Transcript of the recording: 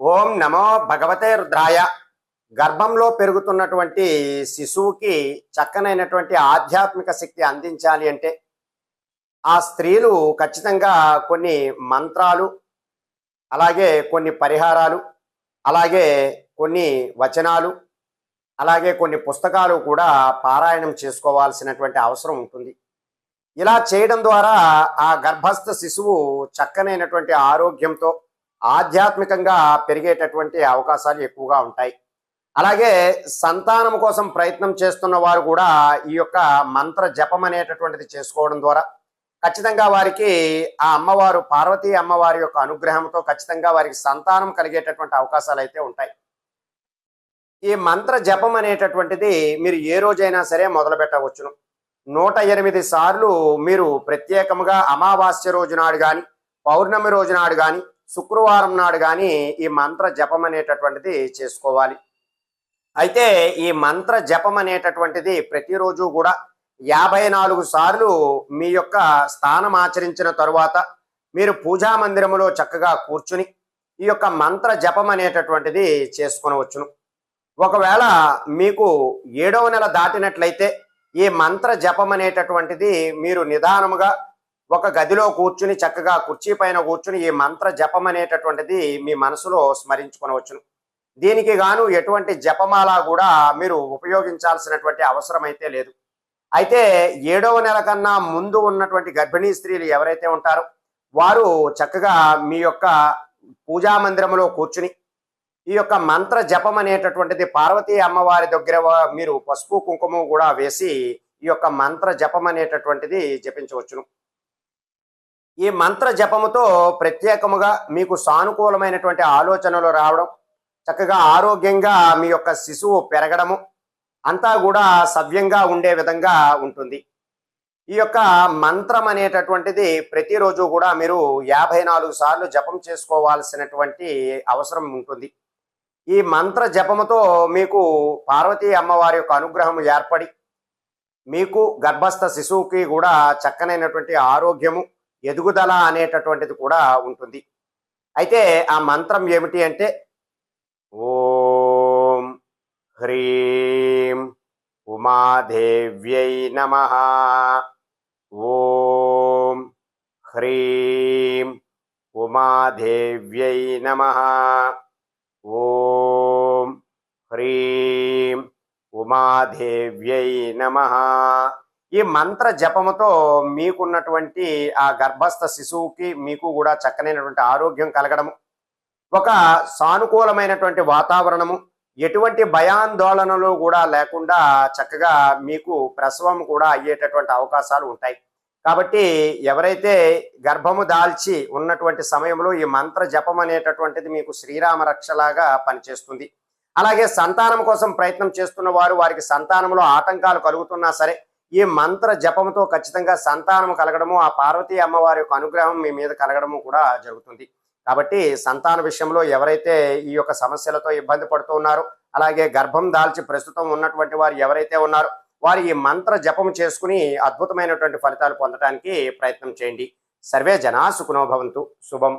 ఓం నమో భగవతే రుద్రాయ. గర్భంలో పెరుగుతున్నటువంటి శిశువుకి చక్కనైనటువంటి ఆధ్యాత్మిక శక్తి అందించాలి అంటే ఆ స్త్రీలు ఖచ్చితంగా కొన్ని మంత్రాలు, అలాగే కొన్ని పరిహారాలు, అలాగే కొన్ని వచనాలు, అలాగే కొన్ని పుస్తకాలు కూడా పారాయణం చేసుకోవాల్సినటువంటి అవసరం ఉంటుంది. ఇలా చేయడం ద్వారా ఆ గర్భస్థ శిశువు చక్కనైనటువంటి ఆరోగ్యంతో ఆధ్యాత్మికంగా పెరిగేటటువంటి అవకాశాలు ఎక్కువగా ఉంటాయి. అలాగే సంతానం కోసం ప్రయత్నం చేస్తున్న వారు కూడా ఈ యొక్క మంత్ర జపం అనేటటువంటిది చేసుకోవడం ద్వారా ఖచ్చితంగా వారికి ఆ అమ్మవారు పార్వతీ అమ్మవారి యొక్క అనుగ్రహంతో ఖచ్చితంగా వారికి సంతానం కలిగేటటువంటి అవకాశాలు అయితే ఉంటాయి. ఈ మంత్ర జపం అనేటటువంటిది మీరు ఏ రోజైనా సరే మొదలు పెట్టవచ్చును. 108 సార్లు మీరు ప్రత్యేకముగా అమావాస్య రోజు నాడు కానీ, పౌర్ణమి రోజు నాడు కానీ, శుక్రవారం నాడు కానీ ఈ మంత్ర జపం అనేటటువంటిది చేసుకోవాలి. అయితే ఈ మంత్ర జపం అనేటటువంటిది ప్రతిరోజు కూడా 54 సార్లు మీ యొక్క స్థానం ఆచరించిన తరువాత మీరు పూజా మందిరములో చక్కగా కూర్చుని ఈ యొక్క మంత్ర జపం అనేటటువంటిది చేసుకొనవచ్చును. ఒకవేళ మీకు 7వ నెల దాటినట్లయితే ఈ మంత్ర జపం అనేటటువంటిది మీరు నిదానముగా ఒక గదిలో కూర్చుని చక్కగా కుర్చీ పైన కూర్చుని ఈ మంత్ర జపం అనేటటువంటిది మీ మనసులో స్మరించుకొనవచ్చును. దీనికి గాను ఎటువంటి జపమాల కూడా మీరు ఉపయోగించాల్సినటువంటి అవసరం అయితే లేదు. అయితే 7వ నెల కన్నా ముందు ఉన్నటువంటి గర్భిణీ స్త్రీలు ఎవరైతే ఉంటారో వారు చక్కగా మీ యొక్క పూజా మందిరంలో కూర్చుని ఈ యొక్క మంత్ర జపం అనేటటువంటిది పార్వతీ అమ్మవారి దగ్గర మీరు పసుపు కుంకుమ కూడా వేసి ఈ యొక్క మంత్ర జపం అనేటటువంటిది జపించవచ్చును. ఈ మంత్ర జపముతో ప్రత్యేకముగా మీకు సానుకూలమైనటువంటి ఆలోచనలు రావడం, చక్కగా ఆరోగ్యంగా మీ యొక్క శిశువు పెరగడము అంతా కూడా సవ్యంగా ఉండే విధంగా ఉంటుంది. ఈ యొక్క మంత్రం అనేటటువంటిది ప్రతిరోజు కూడా మీరు 54 సార్లు జపం చేసుకోవాల్సినటువంటి అవసరం ఉంటుంది. ఈ మంత్ర జపముతో మీకు పార్వతీ అమ్మవారి యొక్క అనుగ్రహం ఏర్పడి మీకు గర్భస్థ శిశువుకి కూడా చక్కనైనటువంటి ఆరోగ్యము, ఎదుగుదల అనేటటువంటిది కూడా ఉంటుంది. అయితే ఆ మంత్రం ఏమిటి అంటే ఓం హ్రీం ఉమాదేవ్యై నమః. ఓం హ్రీం ఉమాదేవ్యై నమః. ఓం హ్రీం ఉమాదేవ్యై నమః. ఈ మంత్ర జపముతో మీకున్నటువంటి ఆ గర్భస్థ శిశువుకి మీకు కూడా చక్కనైనటువంటి ఆరోగ్యం కలగడము, ఒక సానుకూలమైనటువంటి వాతావరణము, ఎటువంటి భయాందోళనలు కూడా లేకుండా చక్కగా మీకు ప్రసవం కూడా అయ్యేటటువంటి అవకాశాలు ఉంటాయి. కాబట్టి ఎవరైతే గర్భము దాల్చి ఉన్నటువంటి సమయంలో ఈ మంత్ర జపం అనేటటువంటిది మీకు శ్రీరామ రక్షలాగా పనిచేస్తుంది. అలాగే సంతానం కోసం ప్రయత్నం చేస్తున్న వారు వారికి సంతానంలో ఆటంకాలు కలుగుతున్నా సరే ఈ మంత్ర జపంతో ఖచ్చితంగా సంతానం కలగడము, ఆ పార్వతీ అమ్మవారి యొక్క అనుగ్రహం మీ మీద కలగడము కూడా జరుగుతుంది. కాబట్టి సంతాన విషయంలో ఎవరైతే ఈ యొక్క సమస్యలతో ఇబ్బంది పడుతూ ఉన్నారో, అలాగే గర్భం దాల్చి ప్రస్తుతం ఉన్నటువంటి వారు ఎవరైతే ఉన్నారో వారు ఈ మంత్ర జపం చేసుకుని అద్భుతమైనటువంటి ఫలితాలు పొందడానికి ప్రయత్నం చేయండి. సర్వే జనా సుఖినో భవంతు. శుభం.